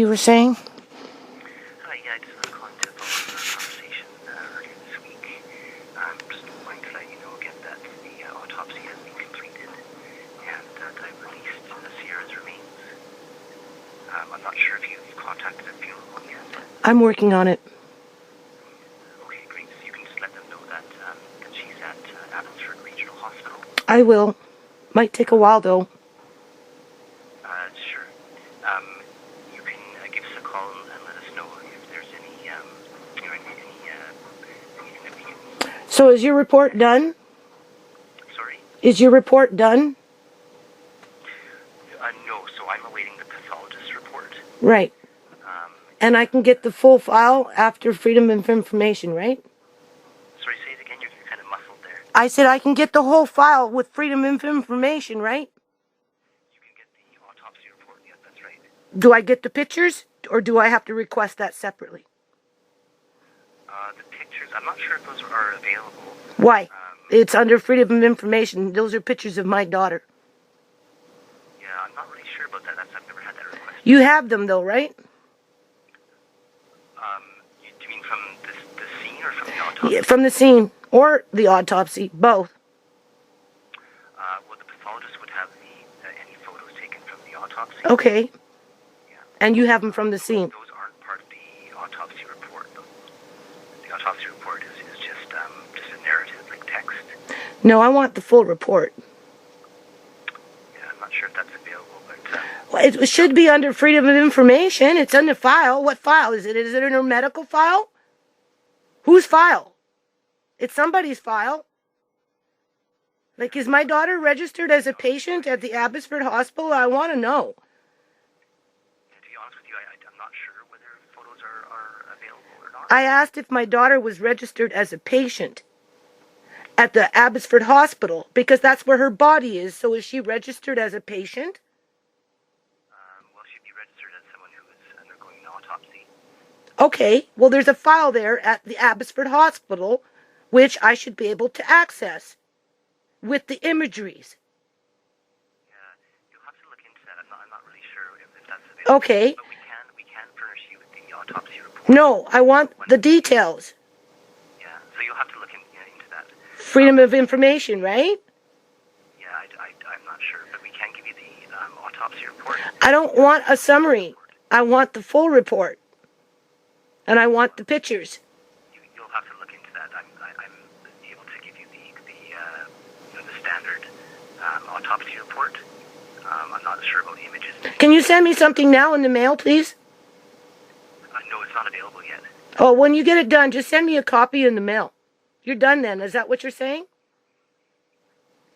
you were saying? Yeah, I just was calling to follow up on our conversation earlier this week. Just wanting to let you know again that the autopsy has been completed and that I've released Ciera's remains. I'm not sure if you've contacted the funeral home yet. I'm working on it. Okay, great. So you can just let them know that she's at Abbotsford Regional Hospital. I will. Might take a while, though. Sure. You can give us a call and let us know if there's anything that we can... So is your report done? Sorry? Is your report done? No, so I'm awaiting the pathologist's report. Right. And I can get the full file after Freedom of Information, right? Sorry, say it again. You're kind of muffled there. I said I can get the whole file with Freedom of Information, right? You can get the autopsy report. Yeah, that's right. Do I get the pictures, or do I have to request that separately? The pictures, I'm not sure if those are available. Why? It's under Freedom of Information. Those are pictures of my daughter. Yeah, I'm not really sure about that. I've never had that request. You have them, though, right? Do you mean from the scene or from the autopsy? Yeah, from the scene, or the autopsy, both. Well, the pathologist would have any photos taken from the autopsy. Okay. Yeah. And you have them from the scene. Those aren't part of the autopsy report, though. The autopsy report is just a narrative, like text. No, I want the full report. Yeah, I'm not sure if that's available, but... Well, it should be under Freedom of Information. It's under file. What file is it? Is it in a medical file? Whose file? It's somebody's file. Like, is my daughter registered as a patient at the Abbotsford Hospital? I want to know. To be honest with you, I'm not sure whether photos are available or not. I asked if my daughter was registered as a patient at the Abbotsford Hospital, because that's where her body is. So is she registered as a patient? Well, she'd be registered as someone who is undergoing an autopsy. Okay, well, there's a file there at the Abbotsford Hospital, which I should be able to access with the imageries. Yeah, you'll have to look into that. I'm not really sure if that's available. Okay. But we can furnish you with the autopsy report. No, I want the details. Yeah, so you'll have to look into that. Freedom of Information, right? Yeah, I'm not sure, but we can give you the autopsy report. I don't want a summary. I want the full report. And I want the pictures. You'll have to look into that. I'm able to give you the standard autopsy report. I'm not sure about the images. Can you send me something now in the mail, please? No, it's not available yet. Oh, when you get it done, just send me a copy in the mail. You're done then. Is that what you're saying?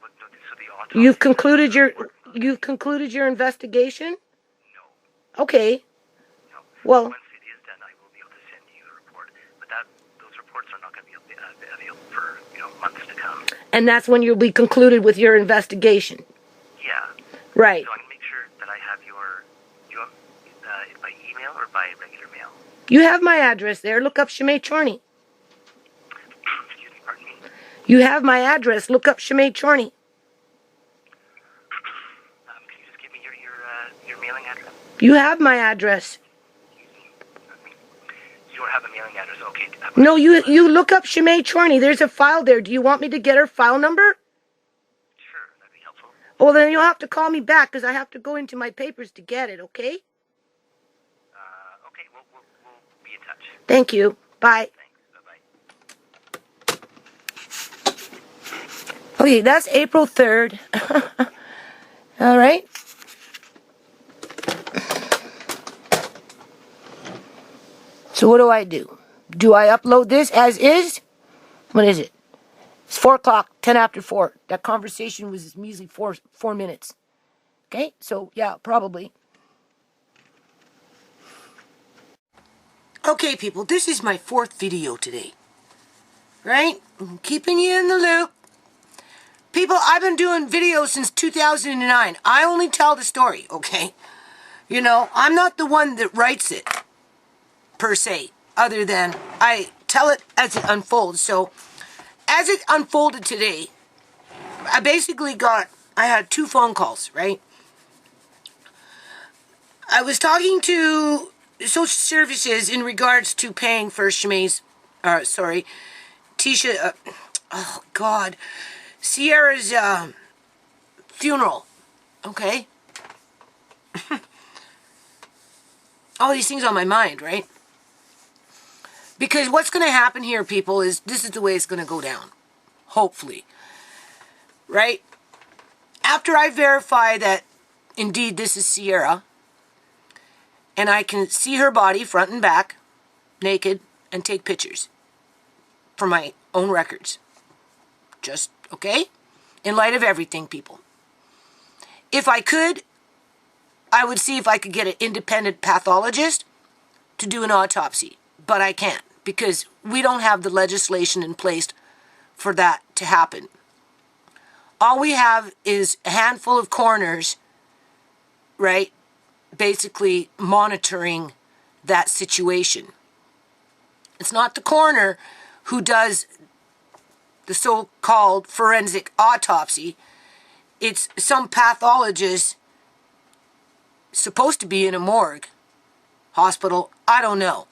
But, no, so the autopsy You've concluded your investigation? No. Okay. No. Well, once it is done, I will be able to send you a report. But those reports are not going to be available for months to come. and that's when you'll be concluded with your investigation. Yeah. Right. So I'm going to make sure that I have do you want it by email or by regular mail? You have my address there. Look up ShaMay Chorney. Excuse me, pardon me? You have my address. Look up ShaMay Chorney. Can you just give me your mailing address? You have my address. You don't have a mailing address, okay? No, you look up ShaMay Chorney. There's a file there. Do you want me to get her file number? Sure, that'd be helpful. Well, then you'll have to call me back because I have to go into my papers to get it, okay? Okay, we'll be in touch. Thank you. Bye. Thanks, bye-bye. Okay, that's April 3rd. All right. So what do? Do I upload this as is? What is it? It's 4 o'clock, 10 after 4. That conversation was measly 4 minutes. Okay, so yeah, probably. Okay, people, this is my 4th video today. Right? I'm keeping you in the loop. People, I've been doing videos since 2009. I only tell the story, okay? I'm not the one that writes it, per se, other than I tell it as it unfolds. So, as it unfolded today, I had 2 phone calls, right? I was talking to social services in regards to paying for ShaMay's, Tisha, oh God, Ciera's funeral, okay? All these things on my mind, right? Because what's going to happen here, people, is this is the way it's going to go down. Hopefully. Right? After I verify that indeed this is Ciera, and I can see her body front and back, naked, and take pictures for my own records. Just, okay? In light of everything, people. If I could, I would see if I could get an independent pathologist to do an autopsy. But I can't, because we don't have the legislation in place for that to happen. All we have is a handful of coroners, right, basically monitoring that situation. It's not the coroner who does the so-called forensic autopsy. It's some pathologist supposed to be in a morgue, hospital, I don't know.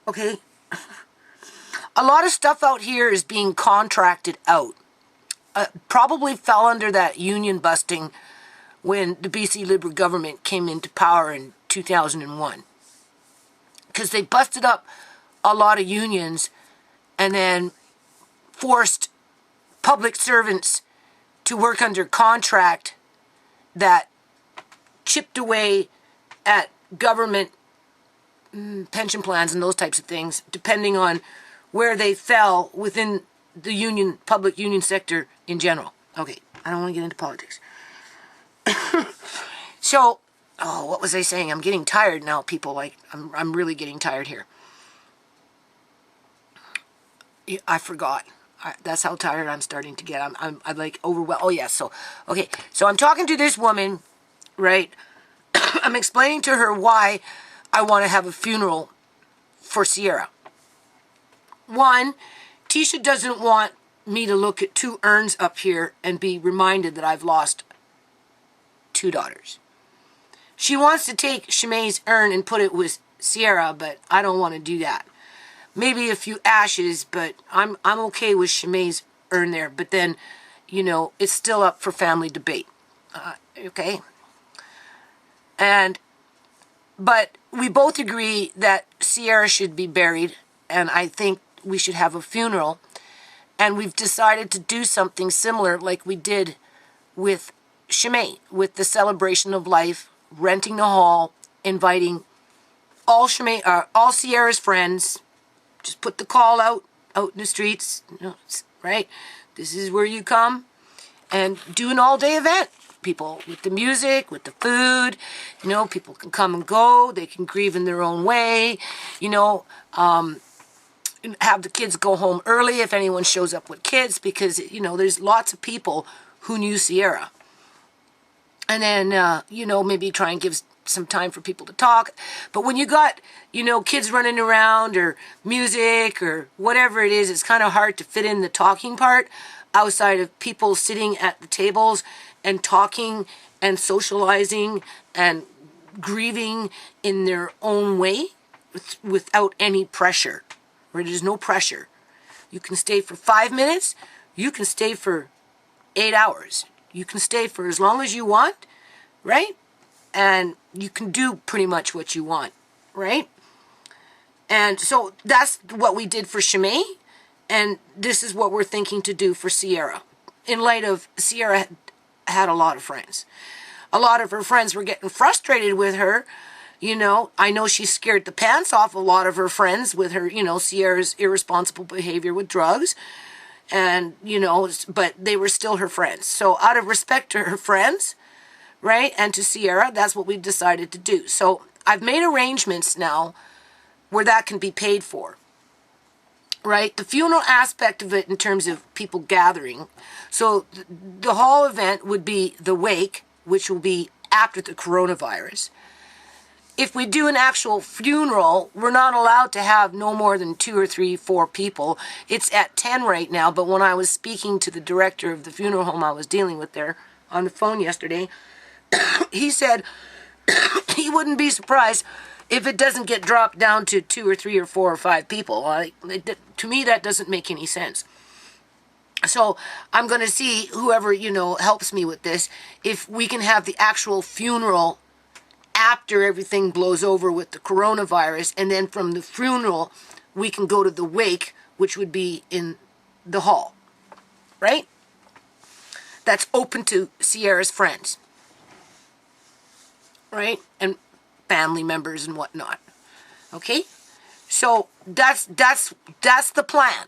Okay? A lot of stuff out here is being contracted out. Probably fell under that union busting when the BC Liberal government came into power in 2001. Because they busted up a lot of unions and then forced public servants to work under contract that chipped away at government pension plans and those types of things, depending on where they fell within the union, public union sector in general. Okay, I don't want to get into politics. So, what was I saying? I'm getting tired now, people. Like, I'm really getting tired here. I forgot. That's how tired I'm starting to get. I'm like overwhelmed. Oh, yeah, so, okay. So I'm talking to this woman, right? I'm explaining to her why I want to have a funeral for Ciera. One, Tisha doesn't want me to look at two urns up here and be reminded that I've lost two daughters. She wants to take ShaMay's urn and put it with Ciera, but I don't want to do that. Maybe a few ashes, but I'm okay with ShaMay's urn there. But then, you know, it's still up for family debate. Okay? But we both agree that Ciera should be buried, and I think we should have a funeral. And we've decided to do something similar like we did with ShaMay, with the celebration of life, renting the hall, inviting all Ciera's friends. Just put the call out in the streets, you know, right? This is where you come, and do an all-day event. People, with the music, with the food, you know, people can come and go. They can grieve in their own way, you know. Have the kids go home early if anyone shows up with kids, because, you know, there's lots of people who knew Ciera. And then, you know, maybe try and give some time for people to talk. But when you got, you know, kids running around or music or whatever it is, it's kind of hard to fit in the talking part outside of people sitting at the tables and talking and socializing and grieving in their own way without any pressure. Where there's no pressure. You can stay for 5 minutes. You can stay for 8 hours. You can stay for as long as you want, right? And you can do pretty much what you want, right? And so that's what we did for ShaMay, and this is what we're thinking to do for Ciera. In light of Ciera had a lot of friends. A lot of her friends were getting frustrated with her. You know, I know she scared the pants off a lot of her friends with her, you know, Ciera's irresponsible behavior with drugs. And, you know, but they were still her friends. So out of respect to her friends, right, and to Ciera, that's what we've decided to do. So I've made arrangements now where that can be paid for, right? The funeral aspect of it in terms of people gathering. So the whole event would be the wake, which will be after the coronavirus. If we do an actual funeral, we're not allowed to have no more than 2 or 3, 4 people. It's at 10 right now, but when I was speaking to the director of the funeral home I was dealing with there on the phone yesterday, he said he wouldn't be surprised if it doesn't get dropped down to 2 or 3 or 4 or 5 people. To me, that doesn't make any sense. So I'm going to see whoever, helps me with this, if we can have the actual funeral after everything blows over with the coronavirus, and then from the funeral, we can go to the wake, which would be in the hall, right? That's open to Ciera's friends, right? And family members and whatnot, okay? So that's the plan.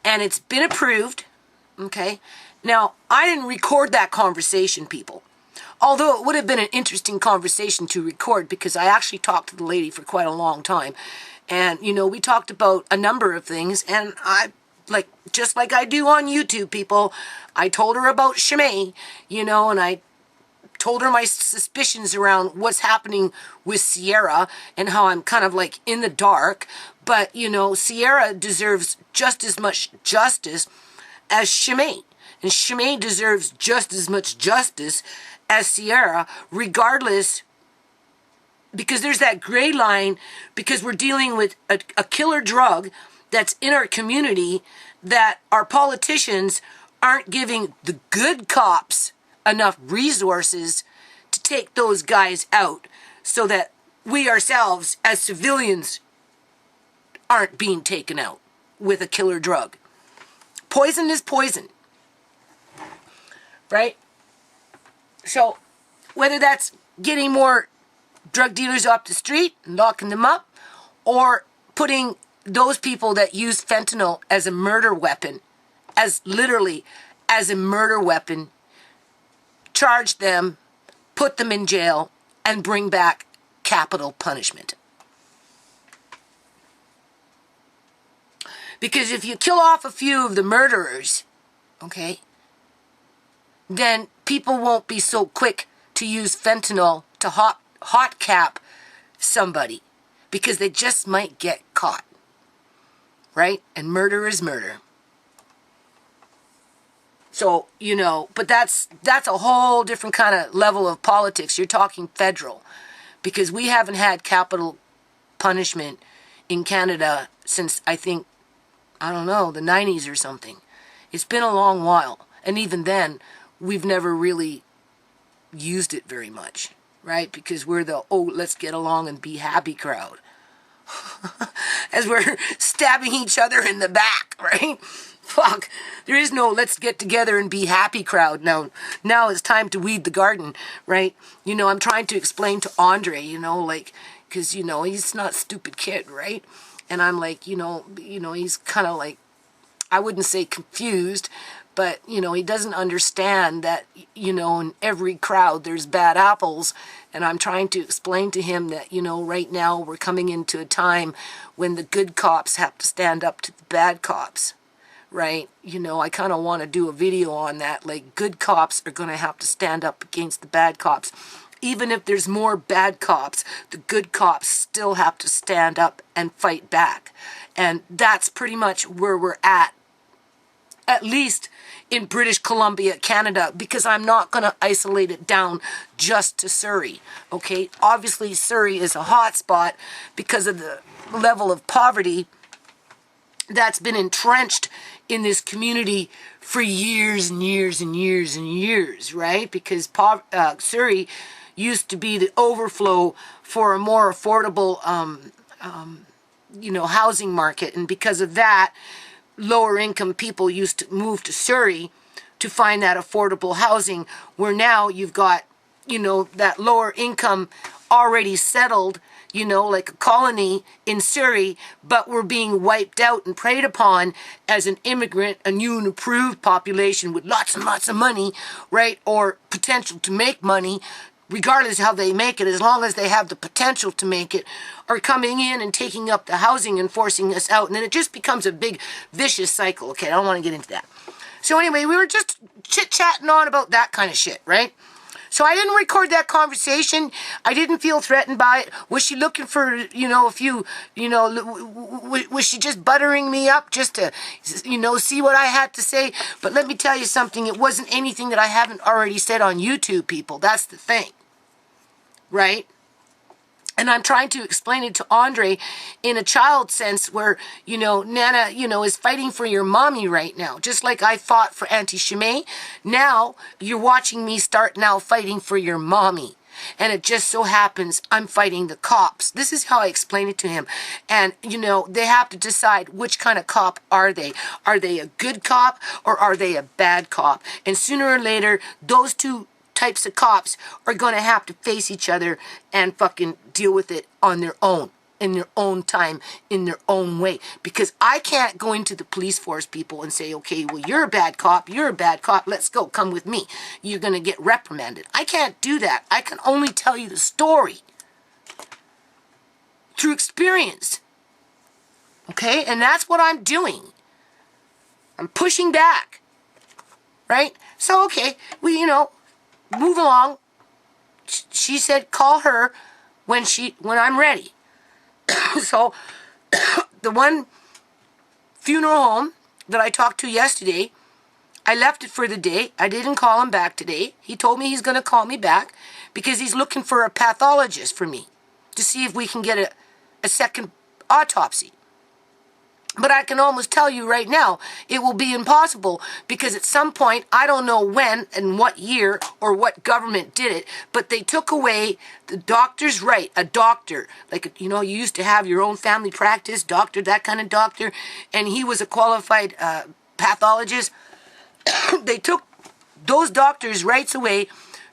And it's been approved, okay? Now, I didn't record that conversation, people. Although it would have been an interesting conversation to record, because I actually talked to the lady for quite a long time. And, we talked about a number of things. And just like I do on YouTube, people, I told her about ShaMay, and I told her my suspicions around what's happening with Ciera and how I'm kind of like in the dark. But, Ciera deserves just as much justice as ShaMay. And ShaMay deserves just as much justice as Ciera, regardless, because there's that gray line, because we're dealing with a killer drug that's in our community that our politicians aren't giving the good cops enough resources to take those guys out, so that we ourselves as civilians aren't being taken out with a killer drug. Poison is poison, right? So whether that's getting more drug dealers off the street and locking them up, or putting those people that use fentanyl as a murder weapon, literally as a murder weapon, charge them, put them in jail, and bring back capital punishment. Because if you kill off a few of the murderers, okay, then people won't be so quick to use fentanyl to hot cap somebody, because they just might get caught, right? And murder is murder. So, but that's a whole different kind of level of politics. You're talking federal, because we haven't had capital punishment in Canada since, I think, the 90s or something. It's been a long while. And even then, we've never really used it very much, right? Because we're the, let's get along and be happy crowd. As we're stabbing each other in the back, right? Fuck. There is no let's get together and be happy crowd. Now it's time to weed the garden, right? I'm trying to explain to Andre, because, he's not a stupid kid, right? And I'm like, he's kind of like, I wouldn't say confused, but, he doesn't understand that, in every crowd there's bad apples. And I'm trying to explain to him that, right now we're coming into a time when the good cops have to stand up to the bad cops, right? I kind of want to do a video on that. Like, good cops are going to have to stand up against the bad cops. Even if there's more bad cops, the good cops still have to stand up and fight back. And that's pretty much where we're at least in British Columbia, Canada, because I'm not going to isolate it down just to Surrey, okay? Obviously, Surrey is a hot spot because of the level of poverty that's been entrenched in this community for years and years and years and years, right? Because Surrey used to be the overflow for a more affordable, housing market. And because of that, lower income people used to move to Surrey to find that affordable housing, where now you've got, that lower income already settled, like a colony in Surrey, but we're being wiped out and preyed upon as an immigrant, a new and approved population with lots and lots of money, right? Or potential to make money, regardless how they make it, as long as they have the potential to make it, are coming in and taking up the housing and forcing us out. And then it just becomes a big vicious cycle. Okay, I don't want to get into that. So anyway, we were just chit-chatting on about that kind of shit, right? So I didn't record that conversation. I didn't feel threatened by it. Was she looking for, a few, was she just buttering me up just to, see what I had to say? But let me tell you something. It wasn't anything that I haven't already said on YouTube, people. That's the thing. right? And I'm trying to explain it to Andre in a child sense where, Nana, is fighting for your mommy right now. Just like I fought for Auntie ShaMay. Now you're watching me start now fighting for your mommy. And it just so happens I'm fighting the cops. This is how I explain it to him. And, they have to decide which kind of cop are they. Are they a good cop or are they a bad cop? And sooner or later, those two types of cops are going to have to face each other and fucking deal with it on their own, in their own time, in their own way. Because I can't go into the police force, people, and say, okay, well, you're a bad cop, let's go, come with me. You're going to get reprimanded. I can't do that. I can only tell you the story through experience. Okay? And that's what I'm doing. I'm pushing back. Right? So, okay, move along. She said, call her when I'm ready. So, the one funeral home that I talked to yesterday, I left it for the day. I didn't call him back today. He told me he's going to call me back because he's looking for a pathologist for me to see if we can get a second autopsy. But I can almost tell you right now, it will be impossible because at some point, I don't know when and what year or what government did it, but they took away the doctor's right, a doctor. Like, you used to have your own family practice, doctor, that kind of doctor, and he was a qualified pathologist. They took those doctors' rights away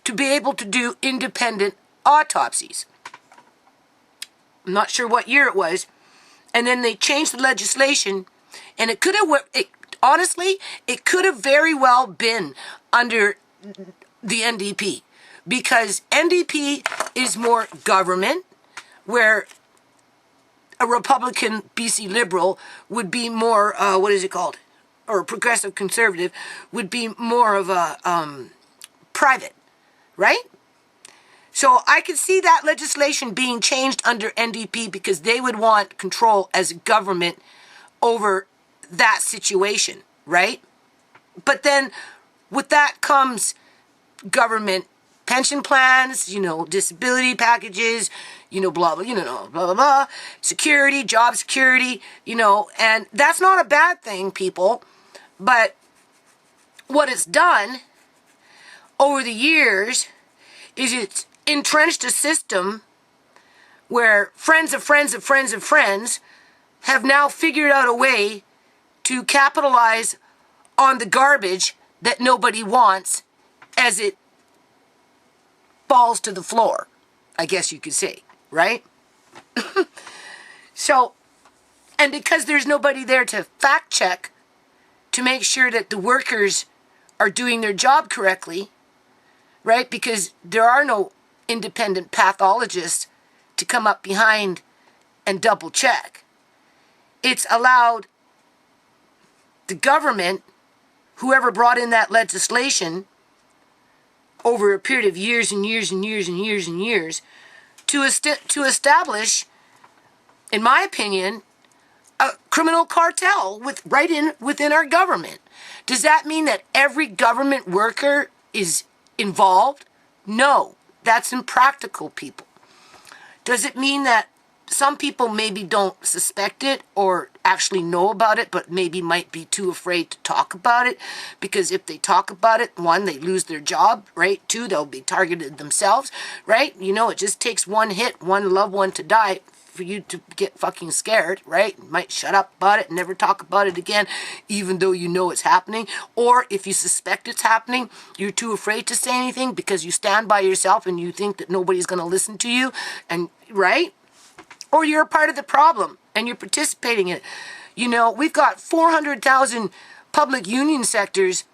to be able to do independent autopsies. I'm not sure what year it was. And then they changed the legislation, and it could have very well been under the NDP, because NDP is more government, where a Republican BC Liberal would be more, or progressive conservative would be more of a private, right? So I could see that legislation being changed under NDP because they would want control as a government over that situation, right? But then with that comes government pension plans, disability packages, blah, blah, security, job security, and that's not a bad thing, people. But what it's done over the years is it's entrenched a system where friends of friends of friends of friends have now figured out a way to capitalize on the garbage that nobody wants as it falls to the floor, I guess you could say, right? So, and because there's nobody there to fact check to make sure that the workers are doing their job correctly, right? Because there are no independent pathologists to come up behind and double check. It's allowed the government, whoever brought in that legislation over a period of years and years and years and years and years, to establish, in my opinion, a criminal cartel within our government. Does that mean that every government worker is involved? No, that's impractical, people. Does it mean that some people maybe don't suspect it or actually know about it, but maybe might be too afraid to talk about it? Because if they talk about it, one, they lose their job, right? Two, they'll be targeted themselves, right? It just takes one hit, one loved one to die for you to get fucking scared, right? You might shut up about it and never talk about it again, even though you know it's happening. Or if you suspect it's happening, you're too afraid to say anything because you stand by yourself and you think that nobody's going to listen to you, and right? Or you're a part of the problem and you're participating in it. We've got 400,000 public union sectors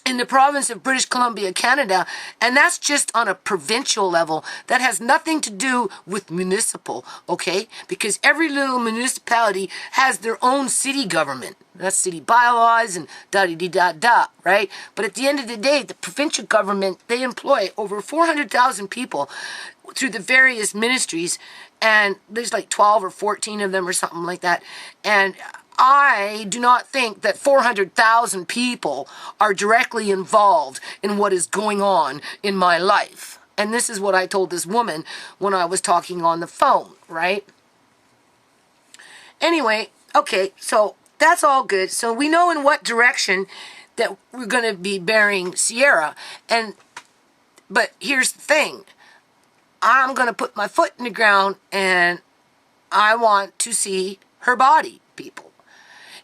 in the province of British Columbia, Canada, and that's just on a provincial level. That has nothing to do with municipal, okay? Because every little municipality has their own city government. That's city bylaws and da-de-de-da-da, right? But at the end of the day, the provincial government, they employ over 400,000 people through the various ministries, and there's like 12 or 14 of them or something like that. And I do not think that 400,000 people are directly involved in what is going on in my life. And this is what I told this woman when I was talking on the phone, right? Anyway, okay, so that's all good. So we know in what direction that we're going to be burying Ciera. But here's the thing. I'm going to put my foot in the ground and I want to see her body, people.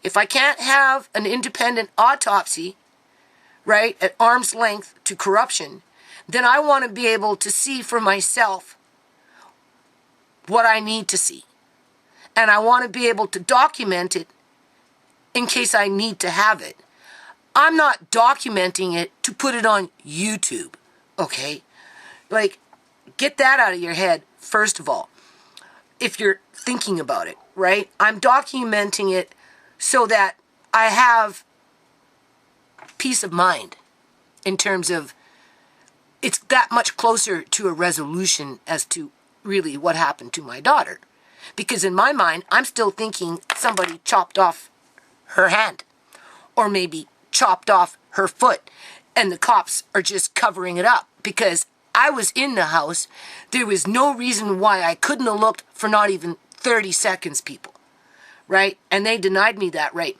If I can't have an independent autopsy, right, at arm's length to corruption, then I want to be able to see for myself what I need to see. And I want to be able to document it in case I need to have it. I'm not documenting it to put it on YouTube, okay? Like, get that out of your head, first of all, if you're thinking about it, right? I'm documenting it so that I have peace of mind in terms of it's that much closer to a resolution as to really what happened to my daughter. Because in my mind, I'm still thinking somebody chopped off her hand or maybe chopped off her foot and the cops are just covering it up because I was in the house. There was no reason why I couldn't have looked for not even 30 seconds, people, right? And they denied me that right.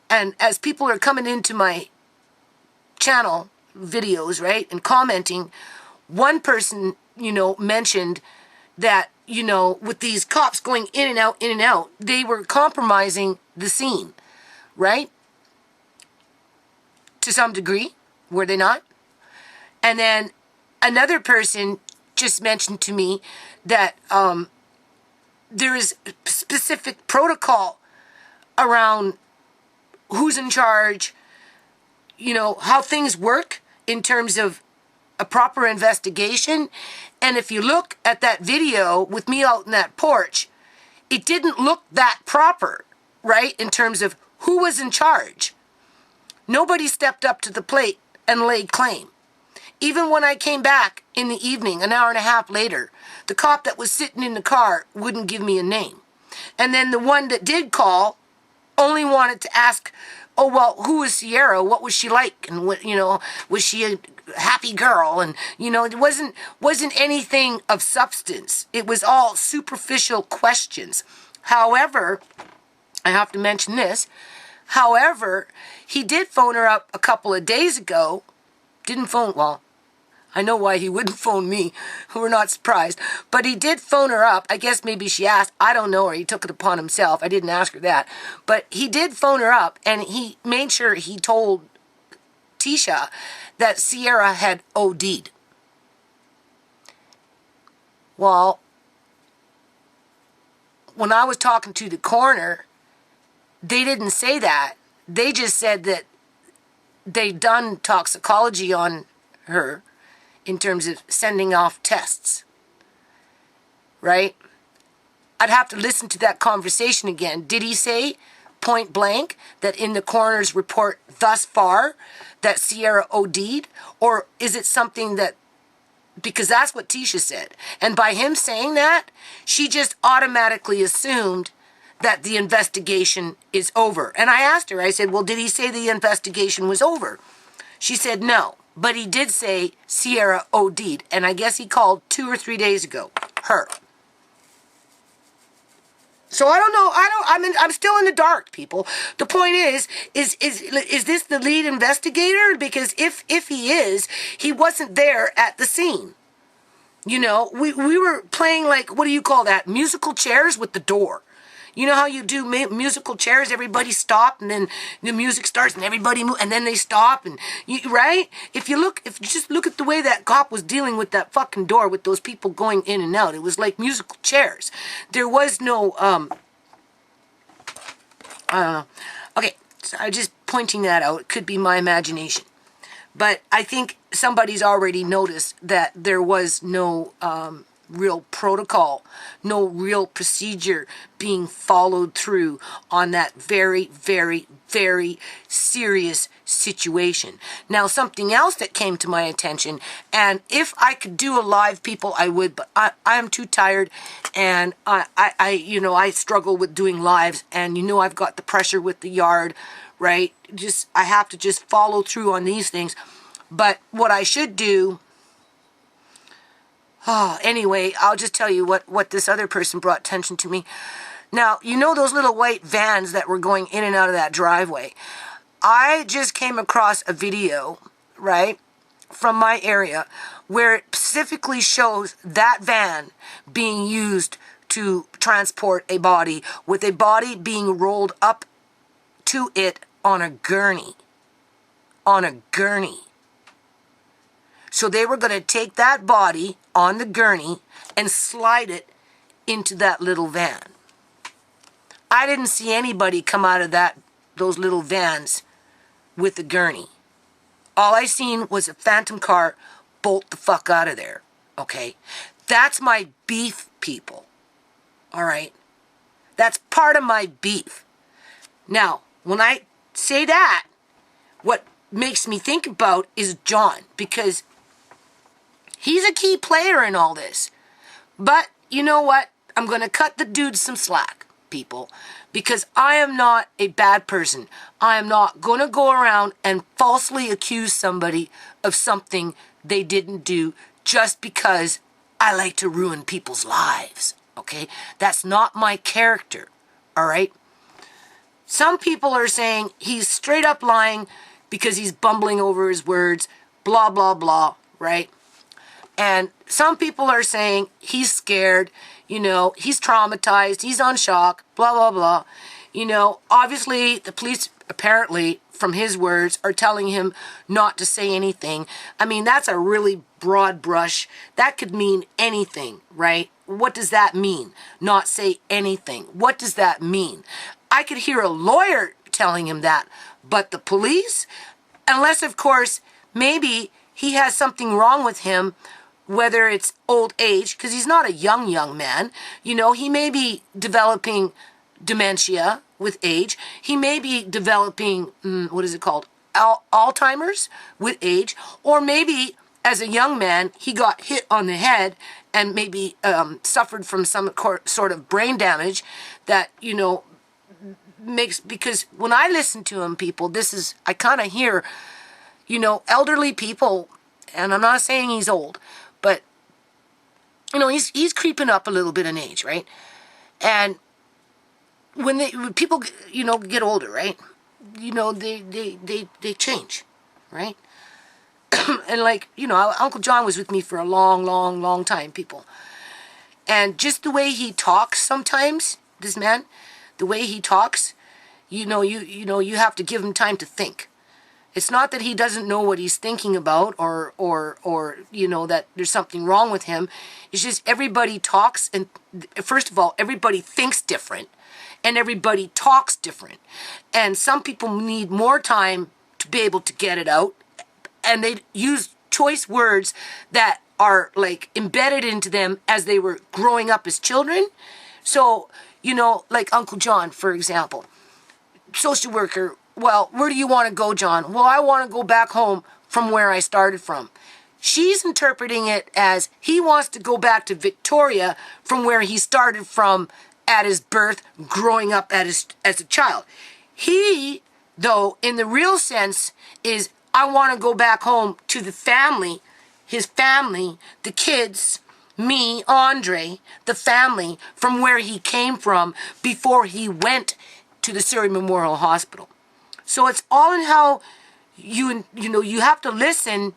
And as people are coming into my channel videos, right, and commenting, one person, mentioned that, with these cops going in and out, they were compromising the scene, right? To some degree, were they not? And then another person just mentioned to me that there is specific protocol around who's in charge, how things work in terms of a proper investigation. And if you look at that video with me out in that porch, it didn't look that proper, right? In terms of who was in charge. Nobody stepped up to the plate and laid claim. Even when I came back in the evening, an hour and a half later, the cop that was sitting in the car wouldn't give me a name. And then the one that did call only wanted to ask, oh, well, who was Ciera? What was she like? And what, was she a happy girl? And, it wasn't anything of substance. It was all superficial questions. However, I have to mention this. However, he did phone her up a couple of days ago. Well, I know why he wouldn't phone me. We're not surprised. But he did phone her up. I guess maybe she asked. I don't know, or he took it upon himself. I didn't ask her that. But he did phone her up, and he made sure he told Tisha that Ciera had OD'd. Well, when I was talking to the coroner, they didn't say that. They just said that they'd done toxicology on her in terms of sending off tests, right? I'd have to listen to that conversation again. Did he say point blank that in the coroner's report thus far that Ciera OD'd? Or is it something that, because that's what Tisha said. And by him saying that, she just automatically assumed that the investigation is over. And I asked her, I said, well, did he say the investigation was over? She said no, but he did say Ciera OD'd. And I guess he called 2 or 3 days ago, her. So I don't know. I'm still in the dark, people. The point is this the lead investigator? Because if he is, he wasn't there at the scene. We were playing like, what do you call that? Musical chairs with the door. You know how you do musical chairs? Everybody stop, and then the music starts, and everybody move, and then they stop, and right? If you just look at the way that cop was dealing with that fucking door, with those people going in and out, it was like musical chairs. There was no, I don't know. Okay, so I'm just pointing that out. It could be my imagination, but I think somebody's already noticed that there was no real protocol, no real procedure being followed through on that very, very, very serious situation. Now, something else that came to my attention, and if I could do a live, people, I would, but I am too tired, and I struggle with doing lives, and I've got the pressure with the yard, right? I have to just follow through on these things. But what I should do, Oh, anyway, I'll just tell you what this other person brought attention to me. Now, you know those little white vans that were going in and out of that driveway? I just came across a video, right, from my area where it specifically shows that van being used to transport a body, with a body being rolled up to it on a gurney. On a gurney. So they were going to take that body on the gurney and slide it into that little van. I didn't see anybody come out of those little vans with the gurney. All I seen was a phantom car bolt the fuck out of there. Okay? That's my beef, people. All right? That's part of my beef. Now, when I say that, what makes me think about is John, because he's a key player in all this. But you know what? I'm going to cut the dude some slack, people, because I am not a bad person. I am not going to go around and falsely accuse somebody of something they didn't do just because I like to ruin people's lives. Okay? That's not my character. All right? Some people are saying he's straight up lying because he's bumbling over his words, blah, blah, blah, right? And some people are saying he's scared, you know, he's traumatized, he's on shock, blah, blah, blah. You know, obviously the police, apparently, from his words, are telling him not to say anything. I mean, that's a really broad brush. That could mean anything, right? What does that mean? Not say anything. What does that mean? I could hear a lawyer telling him that, but the police, unless, of course, maybe he has something wrong with him, whether it's old age, because he's not a young man. You know, he may be developing dementia with age. He may be developing, what is it called? Alzheimer's with age. Or maybe as a young man, he got hit on the head and maybe suffered from some sort of brain damage that, you know, makes, because when I listen to him, people, I kind of hear, you know, elderly people, and I'm not saying he's old, but, you know, he's creeping up a little bit in age, right? And when people, you know, get older, right? You know, they change, right? And like, you know, Uncle John was with me for a long time, people. And just the way he talks sometimes, this man, the way he talks, you know, you have to give him time to think. It's not that he doesn't know what he's thinking about or you know, that there's something wrong with him. It's just everybody talks, and first of all, everybody thinks different and everybody talks different. And some people need more time to be able to get it out, and they use choice words that are like embedded into them as they were growing up as children. So, you know, like Uncle John, for example, social worker. Well, where do you want to go, John? Well, I want to go back home from where I started from. She's interpreting it as he wants to go back to Victoria from where he started from at his birth, growing up as a child. He, though, in the real sense, is I want to go back home to the family, his family, the kids, me, Andre, the family, from where he came from before he went to the Surrey Memorial Hospital. So it's all in how you know, you have to listen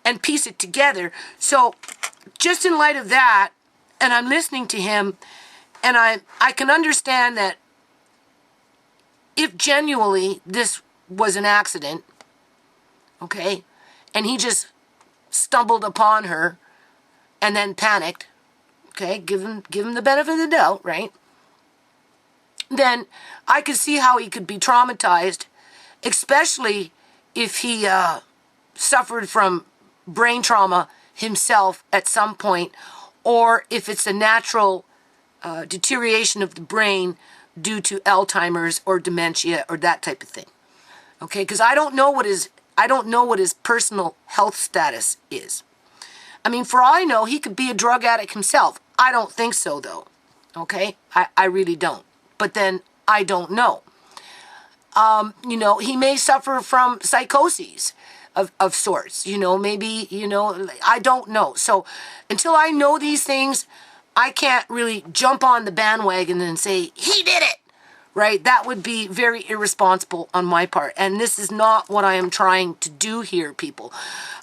and piece it together. So just in light of that, and I'm listening to him, and I can understand that if genuinely this was an accident, okay, and he just stumbled upon her and then panicked, okay, give him the benefit of the doubt, right? Then I could see how he could be traumatized, especially if he suffered from brain trauma himself at some point, or if it's a natural deterioration of the brain due to Alzheimer's or dementia or that type of thing. Okay, because I don't know what his personal health status is. I mean, for all I know, he could be a drug addict himself. I don't think so, though. Okay, I really don't. But then I don't know. You know, he may suffer from psychoses. of sorts. You know, maybe, you know, I don't know. So until I know these things, I can't really jump on the bandwagon and say, he did it, right? That would be very irresponsible on my part. And this is not what I am trying to do here, people.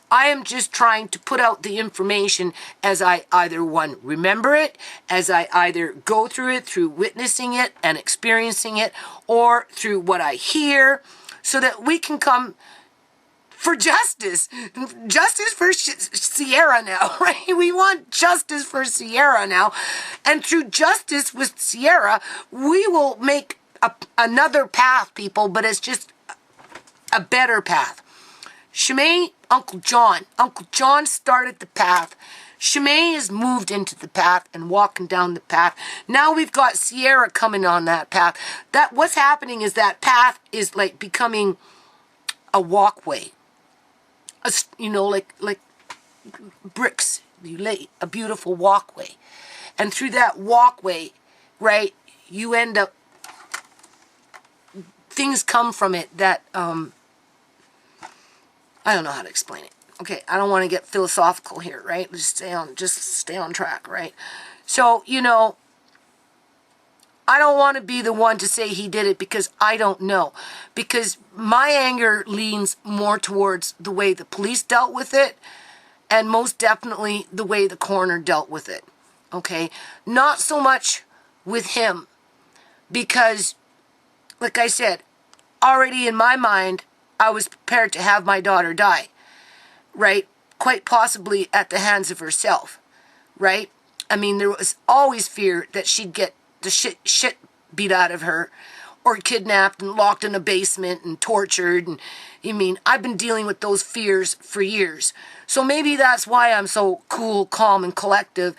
I am just trying to put out the information as I either, one, remember it, as I either go through it, through witnessing it and experiencing it, or through what I hear, so that we can come for justice. Justice for Ciera now, right? We want justice for Ciera now. And through justice with Ciera, we will make another path, people, but it's just a better path. ShaMay, Uncle John started the path. ShaMay has moved into the path and walking down the path. Now we've got Ciera coming on that path. That what's happening is that path is like becoming a walkway. You know, like bricks. You lay a beautiful walkway. And through that walkway, right, you end up, things come from it that, I don't know how to explain it. Okay, I don't want to get philosophical here, right? Just stay on track, right? So, you know, I don't want to be the one to say he did it because I don't know. Because my anger leans more towards the way the police dealt with it and most definitely the way the coroner dealt with it. Okay? Not so much with him because, like I said, already in my mind, I was prepared to have my daughter die, right? Quite possibly at the hands of herself, right? I mean, there was always fear that she'd get the shit beat out of her or kidnapped and locked in a basement and tortured. And I mean, I've been dealing with those fears for years. So maybe that's why I'm so cool, calm, and collective,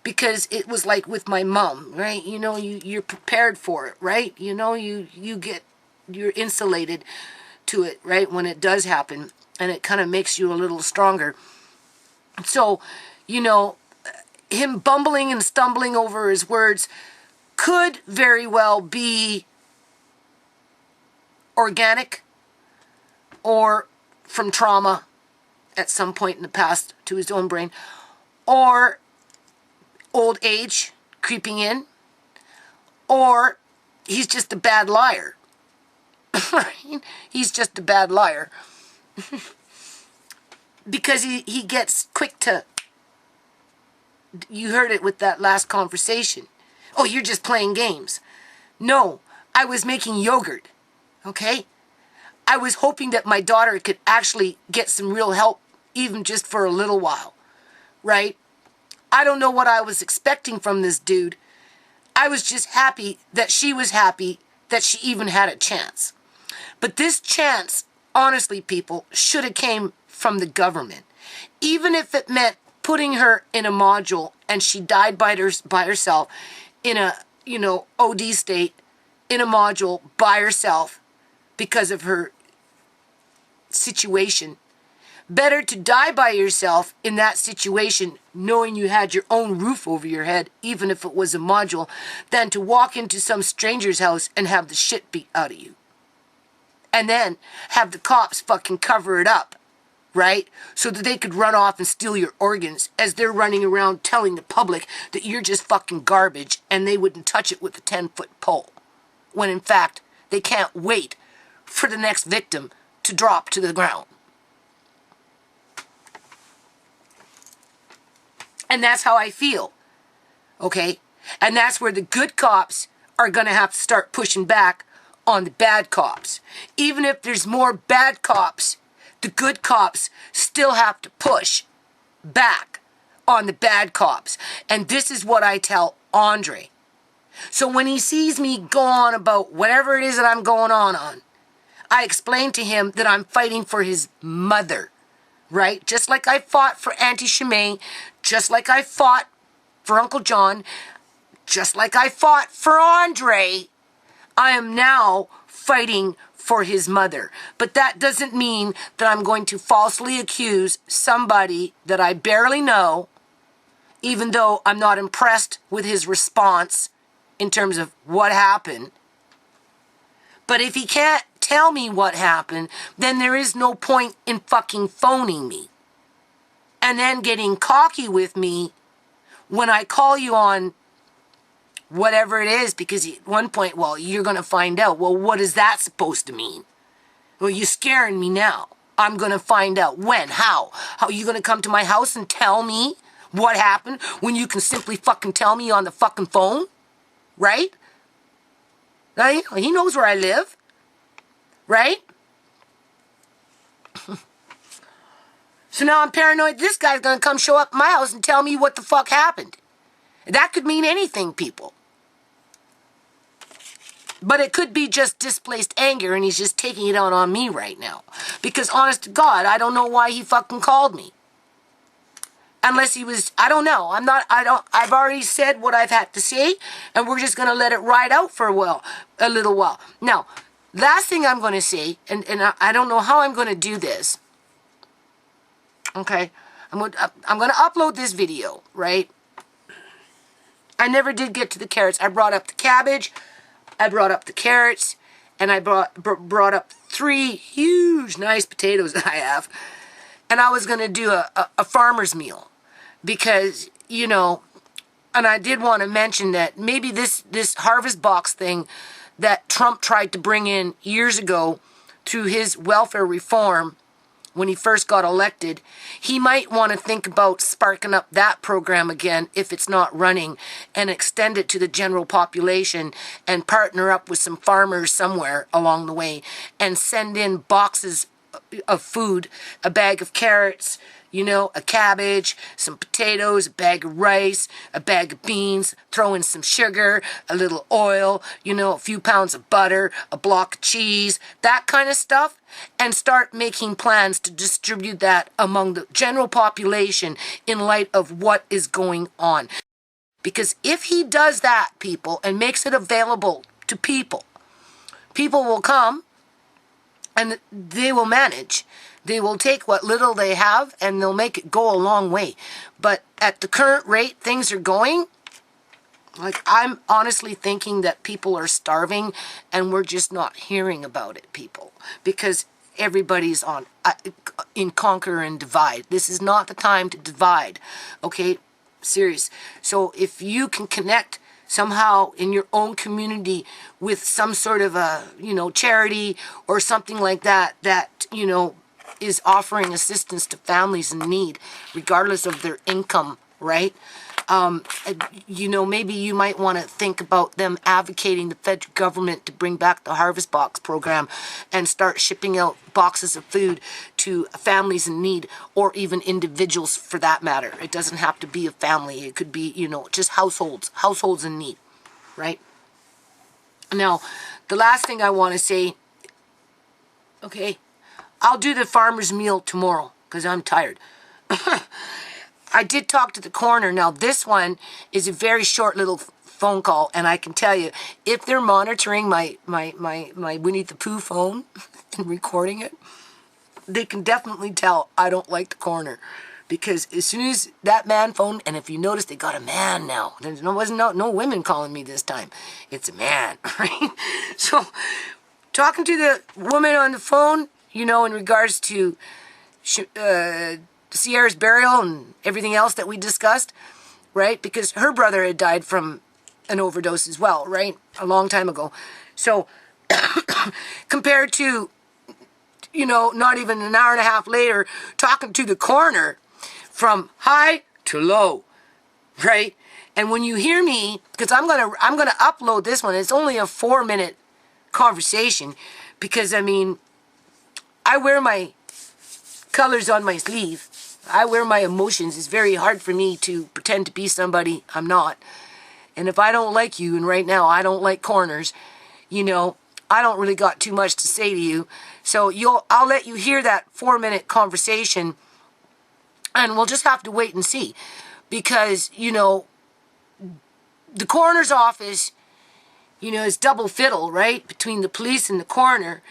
because it was like with my mom, right? You know, you're prepared for it, right? You know, you're insulated to it, right, when it does happen, and it kind of makes you a little stronger. So, you know, him bumbling and stumbling over his words could very well be organic or from trauma at some point in the past to his own brain, or old age creeping in, or he's just a bad liar. He's just a bad liar. Because he gets quick to, you heard it with that last conversation. Oh, you're just playing games. No, I was making yogurt, okay? I was hoping that my daughter could actually get some real help, even just for a little while, right? I don't know what I was expecting from this dude. I was just happy that she was happy that she even had a chance. But this chance, honestly, people, should have came from the government. Even if it meant putting her in a module and she died by herself in a, you know, OD state, in a module by herself because of her situation. Better to die by yourself in that situation, knowing you had your own roof over your head, even if it was a module, than to walk into some stranger's house and have the shit beat out of you. And then have the cops fucking cover it up, right? So that they could run off and steal your organs as they're running around telling the public that you're just fucking garbage and they wouldn't touch it with a 10-foot pole. When in fact, they can't wait for the next victim to drop to the ground. And that's how I feel, okay? And that's where the good cops are going to have to start pushing back on the bad cops. Even if there's more bad cops, the good cops still have to push back on the bad cops. And this is what I tell Andre. So when he sees me go on about whatever it is that I'm going on, I explain to him that I'm fighting for his mother, right? Just like I fought for Auntie ShaMay, just like I fought for Uncle John, just like I fought for Andre, I am now fighting for his mother. But that doesn't mean that I'm going to falsely accuse somebody that I barely know, even though I'm not impressed with his response in terms of what happened. But if he can't tell me what happened, then there is no point in fucking phoning me. And then getting cocky with me when I call you on whatever it is, because at one point, well, you're going to find out. Well, what is that supposed to mean? Well, you're scaring me now. I'm going to find out. When? How? How are you going to come to my house and tell me what happened when you can simply fucking tell me on the fucking phone? Right? Now, he knows where I live. Right? So now I'm paranoid this guy's going to come show up at my house and tell me what the fuck happened. That could mean anything, people. But it could be just displaced anger and he's just taking it out on me right now. Because honest to God, I don't know why he fucking called me. Unless he was, I don't know. I've already said what I've had to say and we're just going to let it ride out for a little while. Now, last thing I'm going to say, and I don't know how I'm going to do this. Okay, I'm going to upload this video, right? I never did get to the carrots. I brought up the cabbage, I brought up the carrots, and I brought up 3 huge, nice potatoes that I have. And I was going to do a farmer's meal because, you know, and I did want to mention that maybe this harvest box thing that Trump tried to bring in years ago through his welfare reform when he first got elected, he might want to think about sparking up that program again if it's not running and extend it to the general population and partner up with some farmers somewhere along the way and send in boxes of food, a bag of carrots, you know, a cabbage, some potatoes, a bag of rice, a bag of beans, throw in some sugar, a little oil, you know, a few pounds of butter, a block of cheese, that kind of stuff, and start making plans to distribute that among the general population in light of what is going on. Because if he does that, people, and makes it available to people, people will come and they will manage. They will take what little they have and they'll make it go a long way. But at the current rate things are going, like I'm honestly thinking that people are starving and we're just not hearing about it, people. Because everybody's in conquer and divide. This is not the time to divide. Okay? Serious. So if you can connect somehow in your own community with some sort of a, you know, charity or something like that, you know, is offering assistance to families in need, regardless of their income, right? You know, maybe you might want to think about them advocating the federal government to bring back the Harvest Box program and start shipping out boxes of food to families in need, or even individuals for that matter. It doesn't have to be a family. It could be, you know, just households in need, right? Now, the last thing I want to say, okay, I'll do the farmer's meal tomorrow because I'm tired. I did talk to the coroner. Now, this one is a very short little phone call, and I can tell you, if they're monitoring my Winnie the Pooh phone and recording it, they can definitely tell I don't like the coroner. Because as soon as that man phoned, and if you notice, they got a man now. There wasn't no women calling me this time. It's a man, right? So, talking to the woman on the phone, you know, in regards to Ciera's burial and everything else that we discussed, right? Because her brother had died from an overdose as well, right? A long time ago. So, compared to, you know, not even an hour and a half later, talking to the coroner from high to low, right? And when you hear me, because I'm gonna upload this one, it's only a 4-minute conversation, because I mean, I wear my colors on my sleeve. I wear my emotions. It's very hard for me to pretend to be somebody I'm not. And if I don't like you, and right now I don't like corners, you know, I don't really got too much to say to you. So I'll let you hear that 4-minute conversation, and we'll just have to wait and see. Because, you know, the coroner's office, you know, is double fiddle, right? Between the police and the coroner.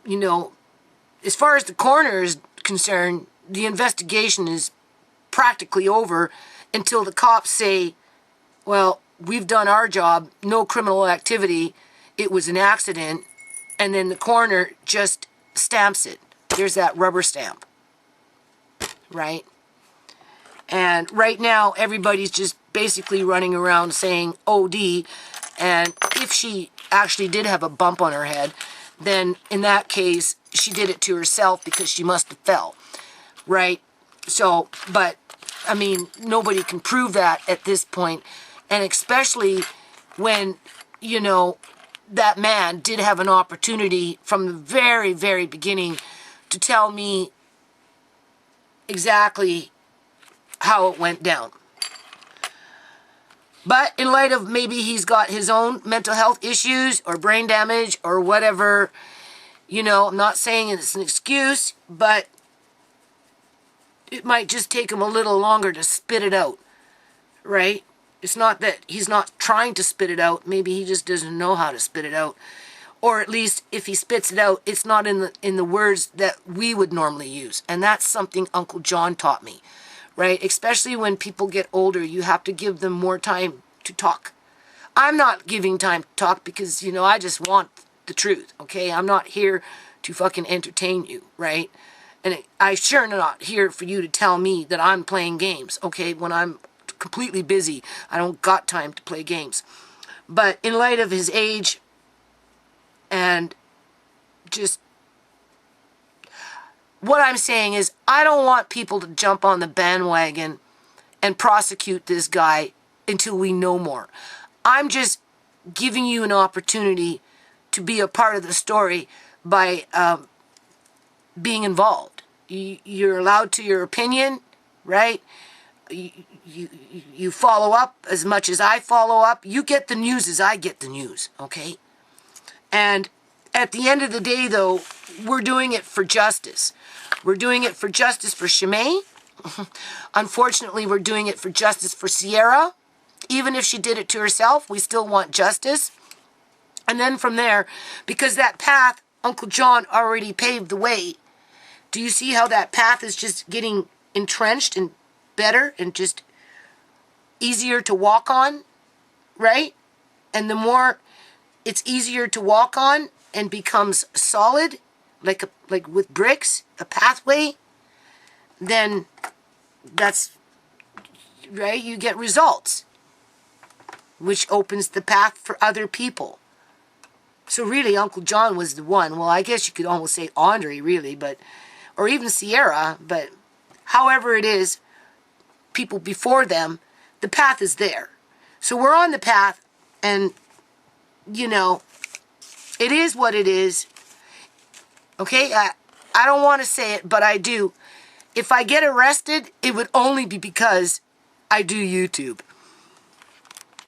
You know, as far as the coroner is concerned, the investigation is practically over until the cops say, well, we've done our job, no criminal activity, it was an accident, and then the coroner just stamps it. There's that rubber stamp, right? And right now, everybody's just basically running around saying OD, and if she actually did have a bump on her head, then in that case, she did it to herself because she must have fell, right? So, but, I mean, nobody can prove that at this point, and especially when, you know, that man did have an opportunity from the very, very beginning to tell me exactly how it went down. But in light of maybe he's got his own mental health issues or brain damage or whatever, you know, I'm not saying it's an excuse, but it might just take him a little longer to spit it out, right? It's not that he's not trying to spit it out. Maybe he just doesn't know how to spit it out. Or at least if he spits it out, it's not in the words that we would normally use. And that's something Uncle John taught me, right? Especially when people get older, you have to give them more time to talk. I'm not giving time to talk because, you know, I just want the truth, okay? I'm not here to fucking entertain you, right? And I sure not here for you to tell me that I'm playing games, okay? When I'm completely busy, I don't got time to play games. But in light of his age and just what I'm saying is I don't want people to jump on the bandwagon and prosecute this guy until we know more. I'm just giving you an opportunity to be a part of the story by being involved. You're allowed to your opinion, right? You follow up as much as I follow up. You get the news as I get the news, okay? And at the end of the day, though, we're doing it for justice. We're doing it for justice for ShaMay. Unfortunately, we're doing it for justice for Ciera. Even if she did it to herself, we still want justice. And then from there, because that path, Uncle John already paved the way. Do you see how that path is just getting entrenched and better and just easier to walk on, right? And the more it's easier to walk on and becomes solid, like with bricks, a pathway, then that's, right, you get results, which opens the path for other people. So really, Uncle John was the one. Well, I guess you could almost say Andre, really, but, or even Ciera, but however it is, people before them, the path is there. So we're on the path, and, you know, it is what it is. Okay, I don't want to say it, but I do. If I get arrested, it would only be because I do YouTube.